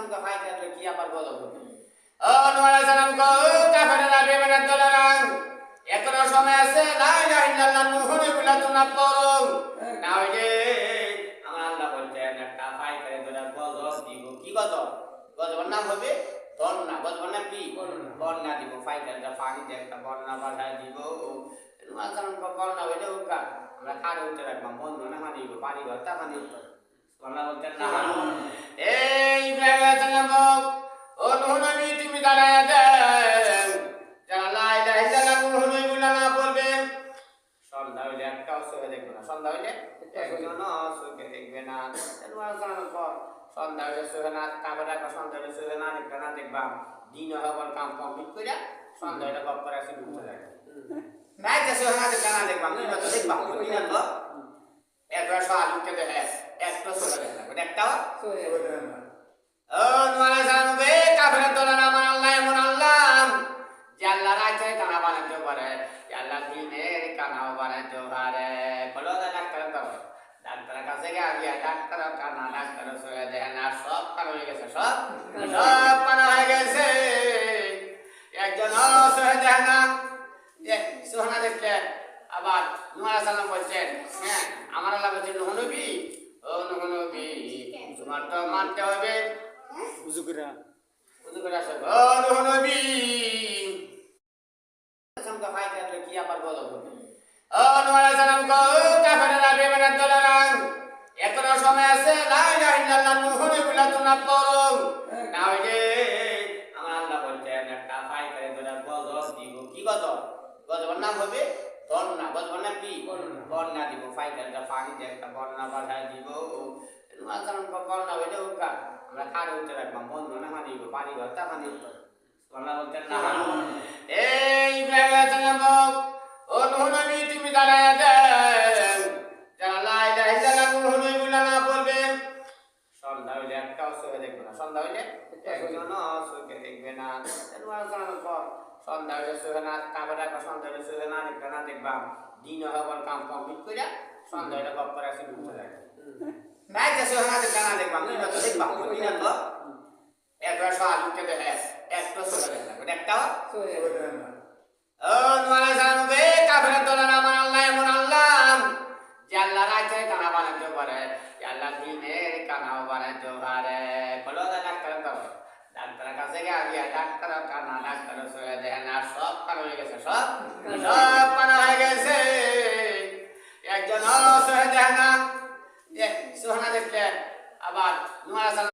samka fai kare ki abar bolo ও নূহ আলাইহিস সালাম কো কাফেররা বেঈমান দলেরা এখনো সময় আছে লা ইলাহা ইল্লাল্লাহ নূহ নবীলা তোমরা পড়ো না হইলে আমার আল্লাহ বলছেন একটা ফাই করে ধরে গজব দিব কি গজব গজবের নাম হবে বন্যা গজবের নাম কি বন্যা দিব ফাই করে পানি দিয়ে একটা বন্যা বাধায় দিব নূহ আলাইহিস সালাম কো বন্যা হইলে উকা আমরা খাড়ে উঠে রাখবো বন্যা না পানি পানি ভর্তা পানি বন্যা বলতেন না এই ইব্রাহিম আলাইহিস সালাম ও নূহ নবী তুমি দাঁড়ায় দেন যারা লা ইলাহা ইল্লাল্লাহ নূহ নবীলা না বলবে সন্ধ্যা হইলে একটাও চোখে দেখবে না সন্ধ্যা হইলে একজনও চোখে দেখবে না সন্ধ্যা হইলে চোখে না কাবেরা সন্ধ্যা হইলে চোখে না দেখবে না দেখবা দিন হবার কাম কমপ্লিট করে সন্ধ্যা হইলে গপ করে আসে ঘুরতে লাগে রাইতে চোখে না দেখবে না দেখবা দিন তো দেখবা দিন তো একবার সকাল উঠে দেখে একটা চোখে দেখবে না একটাও চোখে দেখবে না ও নূহ আলাইহিস সালাম বে কাফেরদের দলের আমার আল্লাহ এমন আল্লাহ যে আল্লাহ রাতে কানা বানাতে পারে আল্লাহ দিনে কানাও বানাতে পারে বলো ডাক্তার দাও ডাক্তারের কাছে গিয়ে ডাক্তার কানা ডাক্তার সয়ে দেয় না সব কানা হয়ে গেছে সব কানা হয়ে গেছে একজন সয়ে দেয় না সোহানা দেখলেন আবার নূহ আলাইহিস সালাম বলছেন হ্যাঁ আমার আল্লাহ বলছেন নূহ নবী ও নূহ নবী তোমার তো মানতে হবে উজুকরা আসে ও নূহ নবী samka fai kare ki abar bolo ও নূহ আলাইহিস সালাম কো কাফেররা বেঈমান দলেরা এখনো সময় আছে লা ইলাহা ইল্লাল্লাহ নূহ নবীলা তোমরা পড়ো না হইলে আমার আল্লাহ বলছেন একটা ফাই করে ধরে গজব দিব কি গজব গজবের নাম হবে বন্যা গজবের নাম কি বন্যা দিব ফাই করে পানি দিয়ে একটা বন্যা বাধায় দিব নূহ আলাইহিস সালাম কো বন্যা হইলে উকা আমরা খাড়ে উঠে রাখবো বন্যা না পানি পানি ভর্তা পানি বন্যা বলতেন না এই ইব্রাহিম আলাইহিস সালাম ও নূহ নবী তুমি দাঁড়ায় দেন যারা লা ইলাহা ইল্লাল্লাহ নূহ নবীলা না বলবে সন্ধ্যা হইলে একটাও চোখে দেখবে না সন্ধ্যা হইলে একজনও চোখে দেখবে না নূহ আলাইহিস সালাম কো সন্ধ্যা হইলে চোখে না কাবেরা সন্ধ্যা হইলে চোখে না দেখবে না দেখবা দিন হবার কাম কমপ্লিট করে সন্ধ্যা হইলে গপ করে আসে ঘুরতে লাগে রাইতে চোখে না দেখবে না দেখবা দিন তো দেখবা দিন তো একবার সকাল উঠে দেখে একটা চোখে দেখবে না একটাও চোখে দেখবে না ও নূহ আলাইহিস সালাম বে কাফেরদের দলের আমার আল্লাহ এমন আল্লাহ যে আল্লাহ রাতে কানা বানাতে পারে আল্লাহ দিনে কানাও বানাতে পারে বলো ডাক্তার দাও ডাক্তারের কাছে গিয়ে ডাক্তার কানা ডাক্তার সয়ে দেয় না সব কানা হয়ে গেছে সব কানা হয়ে গেছে একজন সয়ে দেয় না সোহানা দেখলেন আবার নূহ আলাইহিস সালাম